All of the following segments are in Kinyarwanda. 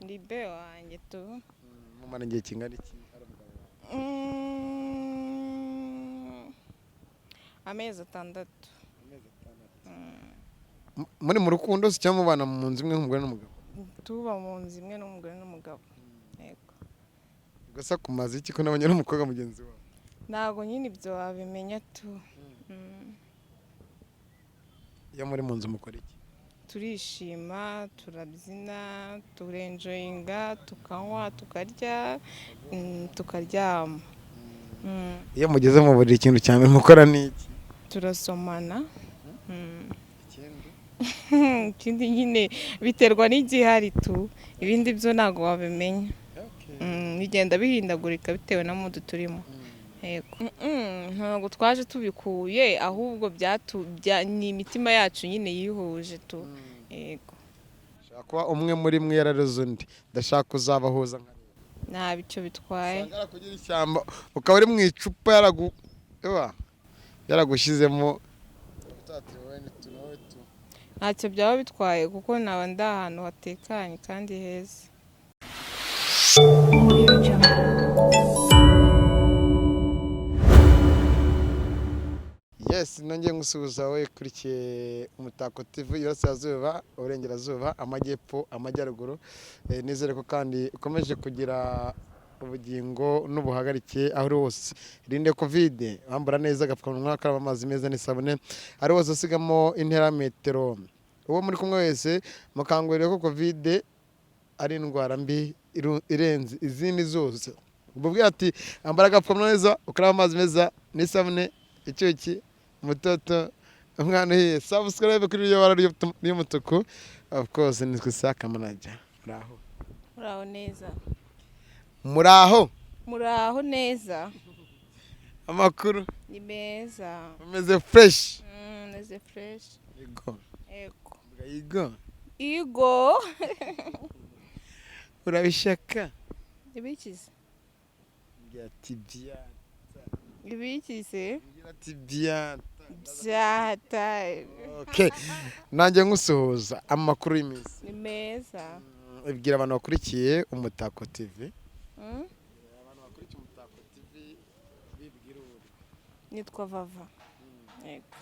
Niba wanjye tu. mumara igihe kingana iki ari umugabo wawe? Amezi 6. Amezi 6. Muri mu rukundo se cyangwa mubana mu nzu imwe nk'umugore n'umugabo? Tuba mu nzu imwe n'umugore n'umugabo. Yego. Gasa kumaze iki ko nabanye n'umukobwa mugenzi wawe? Ntago nyine ibyo wabimenya tu. Iyo muri mu nzu mukora iki? Turishima, turabyina, turenjoyinga, tukanywa, tukarya, tukaryama. Iyo mugeze mu buriri ikintu cya mbere mukora ni iki? Turasomana. Ikindi nyine biterwa n'igihari tu, ibindi byo ntago wabimenya. Bigenda bihindagurika bitewe na mood turimo. Yego. Ntabwo twaje tubikuye ahubwo ni imitima yacu nyine yihuje tu. Yego. Shaka kuba umwe muri mwe yararoze undi, ndashaka kuzabahuza nka nta bico bitwaye. Sangara kugira ishyamba ukaba uri mu icupa yaragushyizemo ntacyo byaba bitwaye kuko naba ndi ahantu hatekanye kandi heza. Yes, nongeye ngusuhuza wowe kurikiye Umutako TV Iburasirazuba, Uburengerazuba, Amajyepfo, Amajyaruguru. Nizere ko kandi ukomeje kugira ubugingo n'ubuhagarike aho uri hose. Irinde Covid, wambara neza agapfukamunwa, karaba amazi meza n'isabune, ari hose usigamo intera metero. Uwo muri kumwe wese mukangurire ko Covid ari indwara mbi irenze izindi zose. Ububwira ati ambara agapfukamunwa neza, ukaraba amazi meza n'isabune, icyuki mutoto umwana uhiye. Subscribe kuri iyo bara ry'umutuku. Of course nitwe Saka manager. Muraho neza. Muraho neza. Amakuru ni meza. umeze fresh. Meze fresh. Yego. Urabishaka? Ibikize. Byatibya. Ibikize. Byatibya. Okay. Nanjye ngusuhuza amakuru y'iminsi. Ni meza. Ibwira abantu bakurikiye Umutako TV. Abantu bakurikiye Umutako TV bibwira uri. Nitwa Vava. Yego.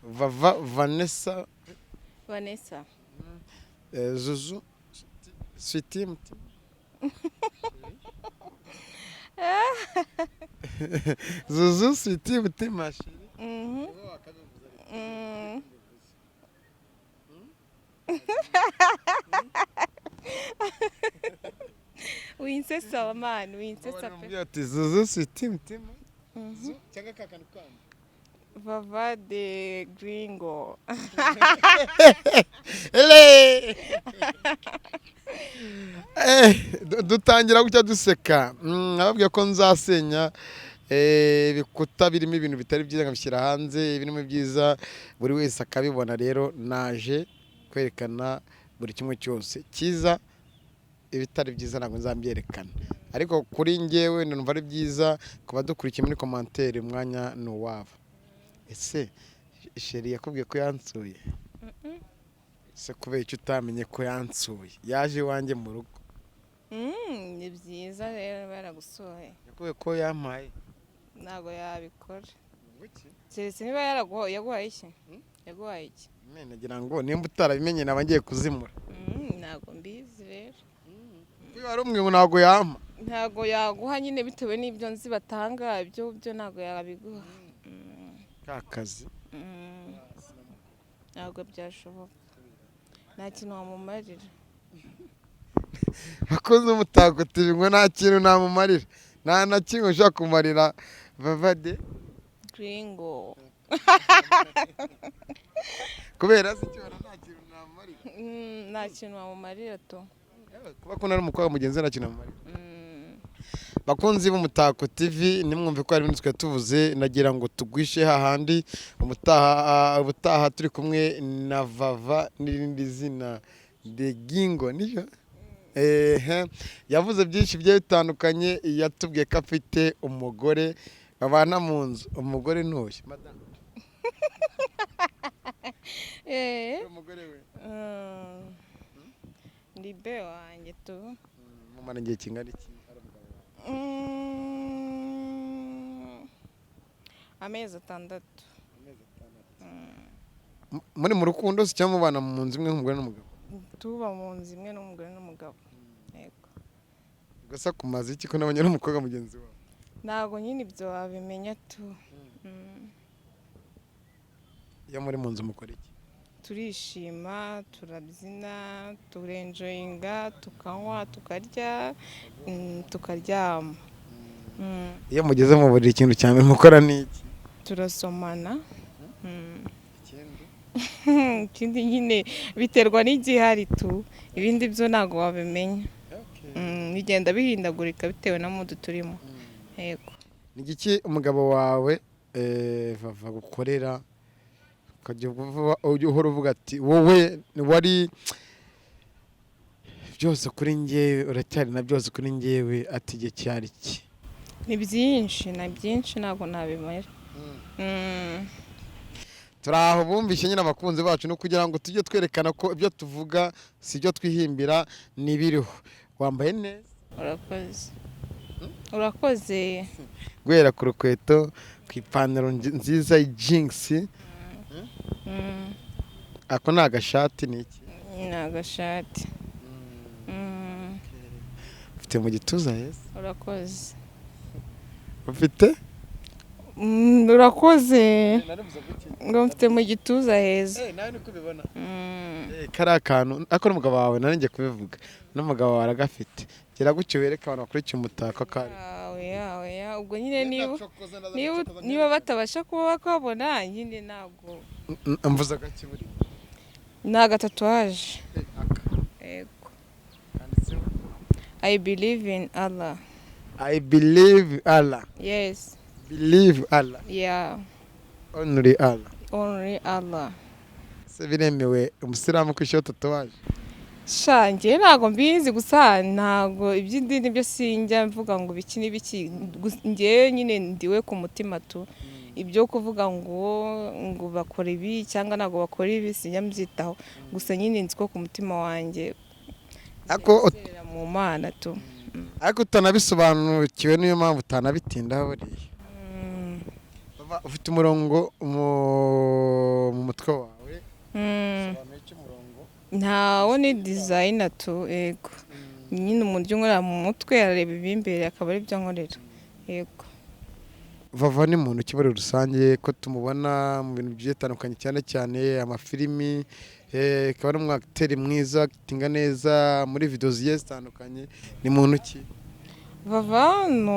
Vava Vanessa. Zuzu. Sweetie mutima. Zuzu sweetie mutima shiri. Winsesa man, winsesa pe. Ati Zuzu sweetie mutima. Cyangwa kakanu kandi. Vava de gringo. Dutangira gutya duseka. Nababwiye ko nzasenya ibikuta birimo ibintu bitari byiza nkabishyira hanze, ibintu byiza buri wese akabibona. Rero naje kwerekana buri kimwe cyose cyiza, ibitari byiza ntabwo nzambyerekana, ariko kuri njyewe numva ari byiza. Kuba dukurikiye muri commentaire umwanya ni uwabo. Ese sheri yakubwiye ko yansuye? Se kubera icyo utamenye ko yansuye? Yaje iwanjye mu rugo. Ni byiza rero baragusohoye. Yakubwiye ko yampaye? Ntago yabikora. Keretse niba yaguhaye iki? Yaguhaye iki? Nagira ngo nimba utarabimenye naba ngiye kuzimura. Ntago mbizi rero. Kuko wari umwe ntago yampa. Ntago yaguha nyine bitewe n'ibyo nzi batanga, ibyo ntago yabiguha. Kakazi. Ntabwo byashoboka. Nta kintu wamumarira. Akoze Umutako TV ngo nta kintu namumarira. Nta na kimwe ushaka kumarira Vava de gringo. Kubera se cyora nta kintu namumarira. Nta kintu wamumarira to. Kuba ko nari umukobwa mugenzi nta kintu namumarira. Bakunzi b'Umutako TV, nimwumve ko hari ibintu twe tuvuze, nagira ngo tugwishe hahandi ubutaha turi kumwe na Vava n'irindi zina de Gingo niyo. Yavuze byinshi bigiye bitandukanye. Yatubwiye ko afite umugore babana mu nzu. Umugore ntuye madame. Eh. Umugore we. Nibe wanjye tu. mumara igihe kingana iki ari umugabo wawe? Amezi 6. Amezi 6. Muri mu rukundo se cyangwa mubana mu nzu imwe nk'umugore n'umugabo? Tuba mu nzu imwe n'umugore n'umugabo. Yego. Gasa kumaze iki ko nabonye n'umukobwa mugenzi wawe? Ntago nyine ibyo wabimenya tu. Iyo muri mu nzu mukora iki? Turishima, turabyina, turenjoyinga, tukanywa, tukarya, tukaryama. Iyo mugeze mu buriri ikintu cya mbere mukora ni iki? Turasomana. Ikindi nyine biterwa n'igihari tu, ibindi byo ntago wabimenya. Bigenda bihindagurika bitewe na mood turimo. Yego. Ni iki umugabo wawe vava gukorera ukajya uhora uvuga ati wowe wari byose kuri njyewe, uracyari na byose kuri njyewe, ati igihe cyari iki? Ni byinshi ntabwo nabimara. Turaho bumvishe nyine abakunzi bacu no kugira ngo tujye twerekana ko ibyo tuvuga si ibyo twihimbira n'ibiriho. Wambaye neza? Urakoze. Guhera ku rukweto, ku ipantaro nziza y'ijingisi. Ako ni agashati ni iki? Ni agashati. Ufite mu gituza heza? Urakoze. Ufite? Urakoze. Ngo mfite mu gituza heza. Nawe niko ubibona? Kariya kantu ako n'umugabo wawe nari ngiye kubivuga, n'umugabo wawe aragafite. Gira gutyo wereka abantu bakurikiye umutako kari. Ubwo nyine niba batabasha kuba bakabona nyine ntabwo. Mvuza gake buri. Ni agatatuwaje. Yego. I believe in Allah. I believe Allah. Yes. Believe Allah. Yeah. Only Allah. Only Allah. Se biremewe umusilamu kwishyura tatuwaje? Shange ntago mbizi gusa ntago iby'idini byo sinjya mvuga ngo biki n'ibiki, ngewe nyine ndiwe ku mutima tu. Ibyo kuvuga ngo bakora ibi cyangwa ntago bakora ibi sinjya mbyitaho, gusa nyine nzi ko ku mutima wanjye ako mu Mana tu. Ariko utanabisobanukiwe niyo mpamvu utanabitindaho buriya. Ufite umurongo mu mutwe wawe? Sobanura iki umurongo? Ntawo ni designer tu. Yego. Nyine umuntu unkorera mu mutwe arareba ibimbere akaba ari byo nkorera. Yego. Vava ni muntu kibari rusange ko tumubona mu bintu byitandukanye cyane cyane amafilimi, akaba ari umwakiteri mwiza, akitinga neza muri video zigiye zitandukanye. Ni muntu ki? Vava ni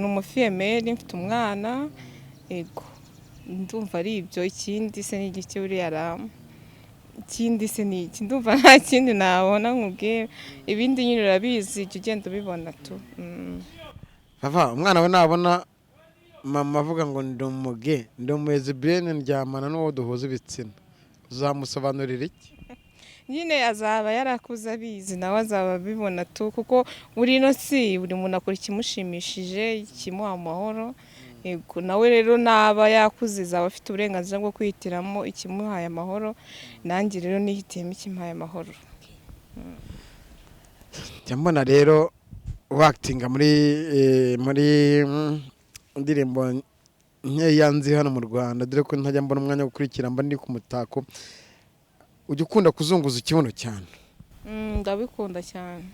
umufiyemeri, mfite umwana. Yego. Ndumva ari ibyo. Ikindi se ni igiki buriya rama? Ikindi se ni iki? Ndumva nta kindi nabona nkubwiye. Ibindi nyine urabizi jya ugenda ubibona tu. Vava umwana we nabona mama avuga ngo ndi umuge, ndi umwezibirene, ndyamana n'uwo duhuza ibitsina, uzamusobanurira iki? Nyine azaba yarakuze abizi, nawe azaba abibona tu, kuko buri ino si buri muntu akora ikimushimishije, ikimuha amahoro. Yego. Nawe rero naba yakuze azaba afite uburenganzira bwo kwihitiramo ikimuhaye amahoro, nanjye rero nihitiyemo ikimuhaye amahoro. Njya mbona rero wakitinga muri indirimbo nkeya nzi hano mu Rwanda, dore ko ntajya mbona umwanya wo gukurikira, mba ndi ku mutako. Ujya ukunda kuzunguza ikibuno cyane? Ndabikunda cyane.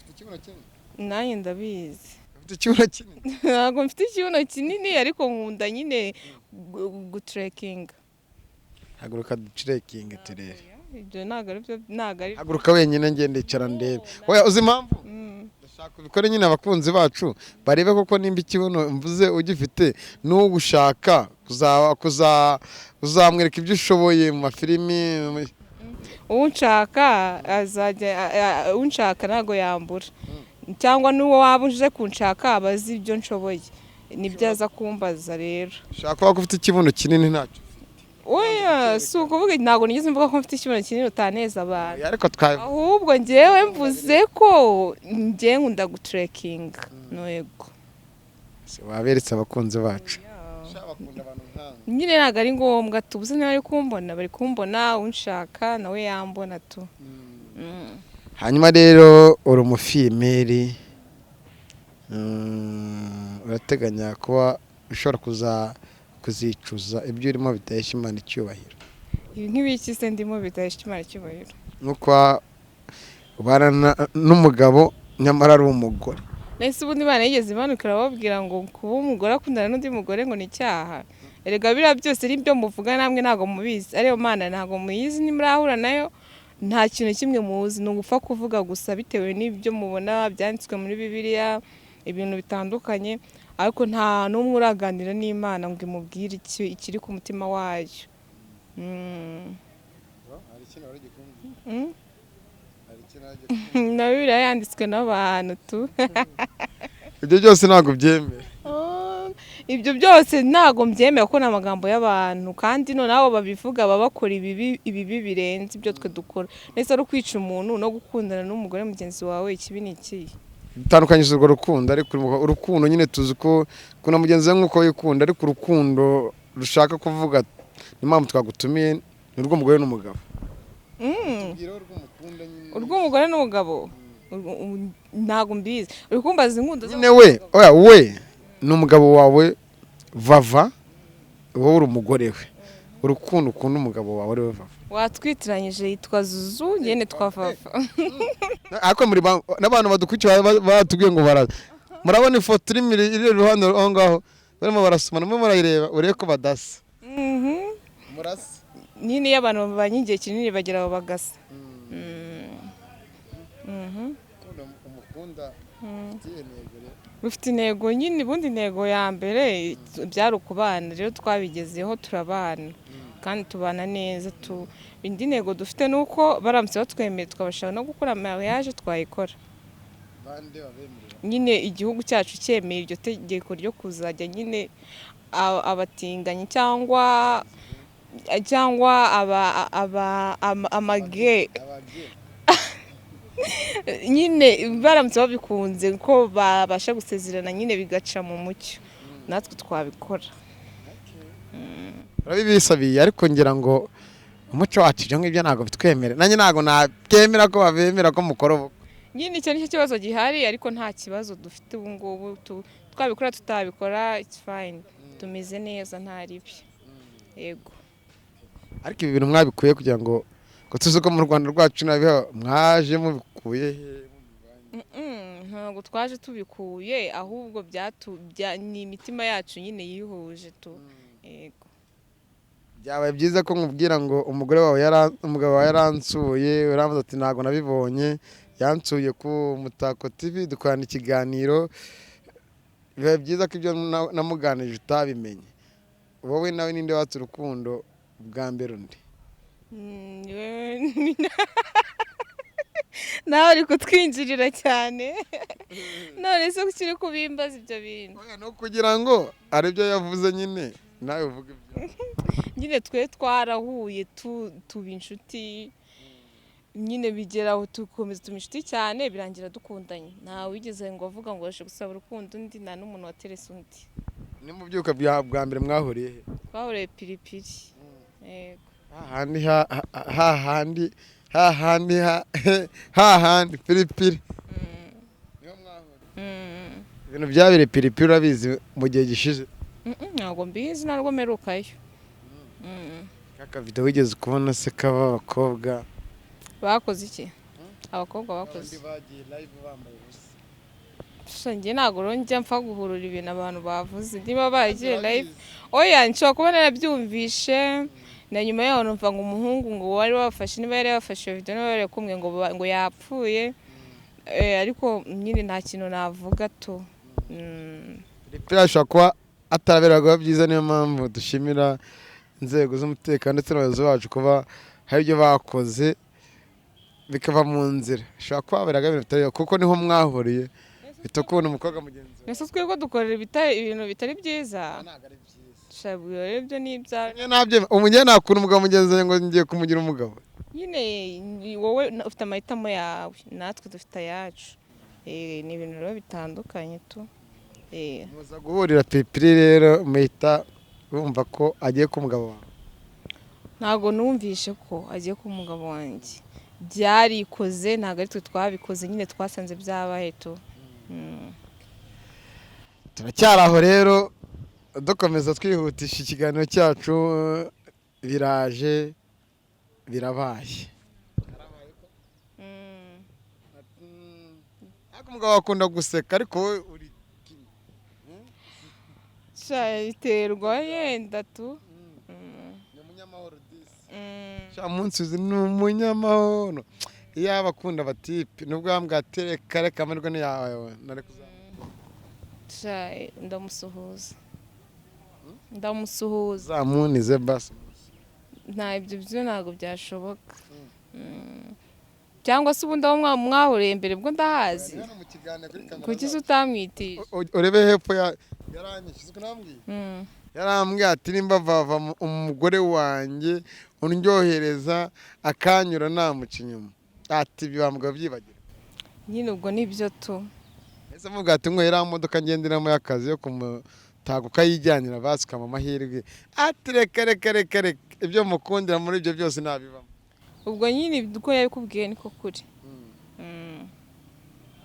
Nanjye ndabizi. Ufite ikibuno kinini? Ntabwo mfite ikibuno kinini ariko nkunda nyine gutrekinga. Haguruka ducirekinge turebe. Ibyo ntabwo ari. Haguruka wenyine ngende icara ndebe. Oya uzi impamvu? Ndashaka ubikore nyine abakunzi bacu barebe koko nimba ikibuno mvuze ugifite n'uwo gushaka uzamwereka ibyo ushoboye mu mafilimi. Unshaka ntago yambura, cyangwa n'uwo waba uje kunshaka abazi ibyo nshoboye nibyo aza kumbaza rero. Ushaka ko ufite ikibuno kinini ntacyo? Oya, si ukuvuga ntabwo nigeze mvuga ko mfite ikibuno kinini utaneza abantu. Ahubwo njyewe mvuze ko njye nkunda gutrekinga. Yego. Waberetse abakunzi bacu. Nyine ntabwo ari ngombwa tubuze niba bari kumbona unshaka nawe yambona tu. hanyuma rero uri umufiyemeri, urateganya kuba ushobora kuzicuza ibyo urimo bitahesha Imana icyubahiro? ibi nk'ibiki se ndimo bidahesha Imana icyubahiro? nk'uko ubana n'umugabo nyamara ari umugore. Nese ubundi Imana yigeze imanukira bababwira ngo kuba umugore akundana n'undi mugore ngo ni icyaha? Erega biriya byose nibyo muvuga namwe ntago mubizi, ariyo Mana ntago muyizi, nimurahura nayo nta kintu kimwe muzi, ni ugupfa kuvuga gusa bitewe n'ibyo mubona byanditswe muri Bibiliya, ibintu bitandukanye, ariko nta n'umwe uraganira n'Imana ngo imubwire ikiri ku mutima wayo. Na Bibiliya yanditswe n'abantu tu. Ibyo byose ntabwo byemera? Ibyo byose ntago mbyemera ko ni amagambo y'abantu, kandi noneho babivuga baba bakora ibibi birenze ibyo twe dukora. Nese ari ukwica umuntu no gukundana n'umugore mugenzi wawe, ikibi ni ikihe? Bitandukanyije urwo rukundo, ariko urukundo nyine tuzi ko kuna mugenzi we nk'uko wikunda, ariko urukundo rushaka kuvuga impamvu twagutumiye ni urw'umugore n'umugabo. Urw'umugore n'umugabo ntago mbizi. Uri kumbaza inkundo nyine we ni umugabo wawe vava, wowe uri umugore we, urukundo ukunda umugabo wawe ari we vava. Watwitiranyije yitwa Zuzu, yene twavava. Ariko muri n'abantu badukurikiye batubwiye ngo baraza, murabona ifoto iri iruhande aho ngaho barimo barasomana, mwe murayireba urebe ko badasa. Murasa nyine iyo abantu babanye igihe kinini bagera aho bagasa. umukunda Bifite intego nyine, ubundi intego ya mbere byari ukubana, rero twabigezeho turabana kandi tubana neza. Indi ntego dufite nuko baramutse batwemeye tukabashaka no gukora mariage twayikora. Nyine igihugu cyacu cyemeye iryo tegeko ryo kuzajya nyine abatinganyi cyangwa amage nyine baramutse babikunze ko babasha gusezerana nyine bigaca mu mucyo, natwe twabikora. Urabibisabiye, ariko ngira ngo umuco wacu ibyo ngibyo ntabwo bitwemera, nanjye ntabwo nabyemera ko babemera ko mukora ubukwe. Nyine icyo nicyo kibazo gihari, ariko nta kibazo dufite ubu ngubu, twabikora tutabikora it's fine, tumeze neza nta ribi. Yego. Ariko ibi bintu mwabikuye kugira ngo tuzi ko mu Rwanda rwacu nabiha mwaje mubikuye he? Ntabwo twaje tubikuye, ahubwo ni imitima yacu nyine yihuje tu. Yego. Byabaye byiza ko nkubwira ngo umugabo wawe yaransuye, uramuza ati ntabwo nabibonye, yansuye ku Mutako TV dukorana ikiganiro. Bibaye byiza ko ibyo namuganije utabimenye. Wowe nawe ninde watse urukundo bwa mbere undi? Nawe uri kutwinjirira cyane. None se ukiri kubimbaza ibyo bintu? No kugira ngo aribyo yavuze nyine nawe uvuge ibyo. Nyine twe twarahuye tuba inshuti, nyine bigeraho tukomeza tuba inshuti cyane, birangira dukundanye. Ntawe wigeze ngo avuga ngo ashe gusaba urukundo undi, nta n'umuntu waterese undi. Ni mu byuka bwa mbere mwahuriye he? Twahuriye Piripiri. Yego. hahandi Piripiri. Niyo mwahuriye. Ibintu byabire Piripiri urabizi mu gihe gishize? Ntabwo mbizi, ntabwo merukayo. Kaka video wigeze kubona se kaba abakobwa bakoze iki? Abakobwa bakoze bagiye live bambaye ubusa. Njye ntabwo njya mpfa guhurura ibintu abantu bavuze, niba bagiye live oya nshobora kuba narabyumvishe, na nyuma yaho numva ngo umuhungu ngo wari wafashe, niba yari yafashe video niba yari kumwe ngo yapfuye, ariko nyine nta kintu navuga to. Birashobora kuba ataraberaga byiza, niyo mpamvu dushimira inzego z'umutekano ndetse n'abayobozi bacu kuba hari ibyo bakoze bikava mu nzira. Bishobora kuba haberaga ibintu bitari, kuko niho mwahuriye bita kubona umukobwa mugenzi wawe. Nese twebwe dukorera ibintu bitari byiza. Ntabwo ari byiza. Shabwe ibyo ni ibya. Umugeni nakunda umugabo mugenzi wawe ngo ngiye kumugira umugabo. Nyine wowe ufite amahitamo yawe, natwe dufite ayacu. Ni ibintu rero bitandukanye tu. Muza guhurira Piripiri rero muhita bumva ko agiye ku mugabo wawe? Ntabwo numvishe ko agiye ku mugabo wanjye. byarikoze ntabwo ari twe twabikoze nyine twasanze byabaye tu. turacyari aho rero dukomeza twihutisha ikiganiro cyacu biraje birabaye. ariko umugabo akunda guseka ariko wowe uri biterwa yenda tu. ni umunyamahoro disi. munsi uzi ni umunyamahoro iyo abakunda batipe nubwo bambwira tereka reka amarwa ni yawe nari ndamusuhuza ndamusuhuza zamunize basi nta ibyo byo ntabwo byashoboka. cyangwa se ubundi aho mwahuriye mbere bwo ndahazi kuki se utamwitije urebe hepfo yaranyishyuze uko nambwiye yarambwiye ati nimba vava umugore wanjye undyohereza akanyura namuca inyuma ati bibambwa byibagira nyine ubwo nibyo tu. ese mvuga ati ngo iriya modoka ngenderamo y'akazi yo kumutaka ukayijyanira basi ukama amahirwe ati reka reka reka reka ibyo mukundira muri ibyo byose ntabibamo. ubwo nyine uko yabikubwiye niko kuri.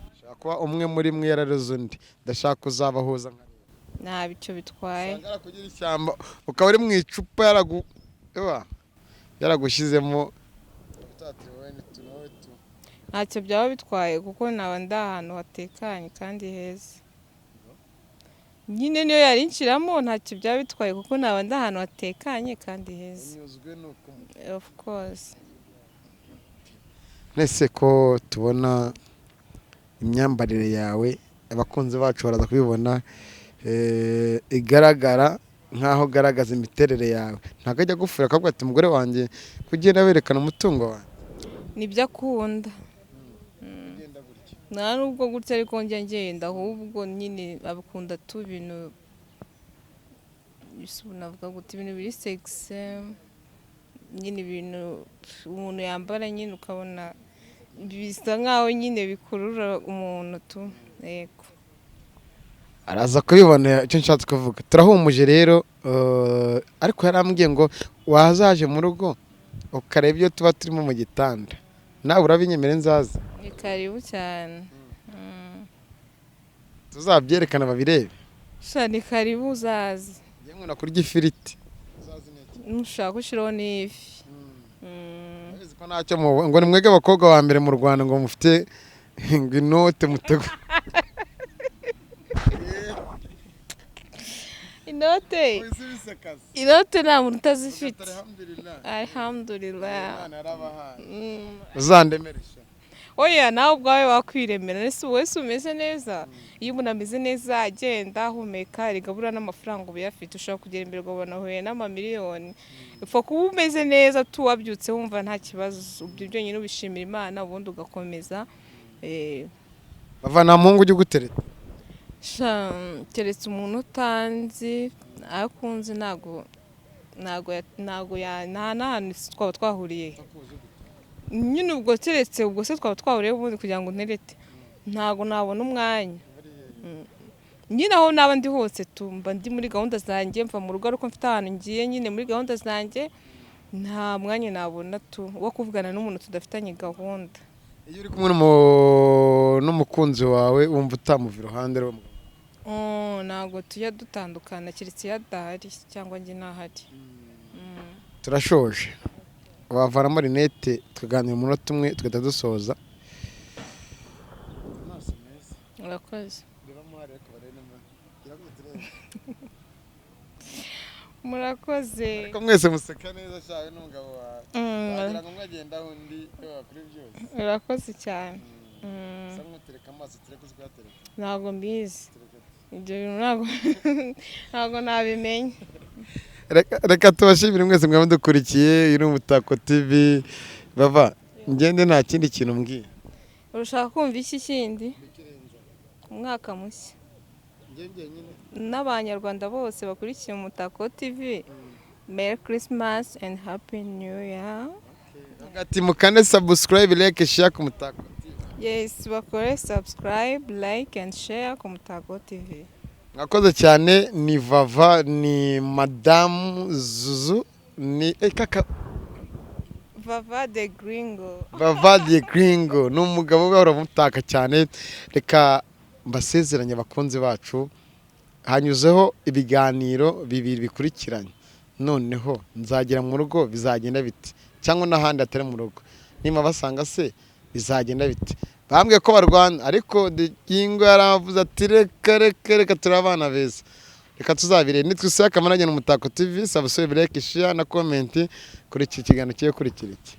ndashaka kuba umwe muri mwe yararuze undi ndashaka kuzabahuza nta bico bitwaye kugira ishyamba ukaba uri mu icupa yaragushyizemo ntacyo byaba bitwaye kuko naba ndi ahantu hatekanye kandi heza nyine niyo yarinshiramo ntacyo byaba bitwaye kuko naba ndi ahantu hatekanye kandi heza. of course. nese ko tubona imyambarire yawe abakunzi bacu baraza kubibona igaragara nkaho ugaragaza imiterere yawe ntabwo ajya gufura akavuga ati umugore wanjye kugenda werekana umutungo wawe nibyo akunda. nta nubwo gutya ariko njya ngenda ahubwo nyine abakunda tu ibintu navuga gutya ibintu biri sexy nyine ibintu umuntu yambara nyine ukabona bisa nkaho nyine bikurura umuntu tu. yego araza kubibona icyo nshatse kuvuga turahumuje rero ariko yarambwiye ngo wazaje mu rugo ukareba ibyo tuba turimo mu gitanda nawe urabinyemere nzaza. ni karibu cyane. tuzabyerekana babirebe. ni karibu uzaze. yewe nakurya ifiriti nushaka ushyiraho n'ifi. ko ntacyo ngo ni mwege abakobwa wa mbere mu Rwanda ngo mufite ngo inote mutego inote nta muntu utazifite. alhamdulillah. uzandemeresha oya nawe ubwawe wakwiremera wese umeze neza. iyo umuntu ameze neza agenda ahumeka rigabura n'amafaranga uba uyafite ushobora kugera imbere ukabona ahuye n'amamiliyoni. upfa kuba umeze neza wabyutse wumva nta kibazo ibyo byonyine ubishimira Imana ubundi ugakomeza. bava nta muhungu ujya ugutereta keretse umuntu utanzi akunze ntago nta n'ahantu twaba twahuriye nyine ubwo keretse ubwo se twaba twahuriye ubundi kugira ngo nterete ntago nabona umwanya. nyine aho naba ndi hose tumba ndi muri gahunda zanjye mva mu rugo ariko mfite ahantu ngiye nyine muri gahunda zanjye nta mwanya nabona wo kuvugana n'umuntu tudafitanye gahunda. iyo uri kumwe n'umukunzi wawe wumva utamuva iruhande rwe ntabwo tujya dutandukana keretse iyo adahari cyangwa njye ntahari. turashoje wavanamo rinete tukaganira umunota umwe tugahita dusoza. murakoze murakoze ariko mwese museka neza cyane n'umugabo wawe wagira ngo mwagenda undi kuri byose. murakoze cyane. mutereka amaso tureke kuyatereka ntabwo mbizi ibyo bintu ntabwo nabimenye. reka tubashimire mwese mwaba dukurikiye iri Umutako TV bava ngende nta kindi kintu mbwiye. urashaka kumva iki kindi? umwaka mushya n'Abanyarwanda bose bakurikiye Umutako TV. Merry Christmas and Happy New Year. ati mukande subscribe like share ku Umutako TV. yes bakore subscribe like and share ku Umutako TV. mwakoze cyane. ni Vava ni Madamu Zuzu ni kaka Vava de Gringo. Bavadiye Gringo ni umugabo we uramutaka cyane. Reka mbasezeranye abakunzi bacu, hanyuzeho ibiganiro bibiri bikurikiranye, noneho nzagera mu rugo bizagenda biti, cyangwa n'ahandi atari mu rugo nima basanga se bizagenda biti. Bambwiye ko barwana ariko Gringo yaravuze ati reka turi abana beza. Reka tuzabire nitwe Isaka Manage n'Umutako TV. Subscribe, like, share na comment kuri iki kiganiro kiye kurikira iki.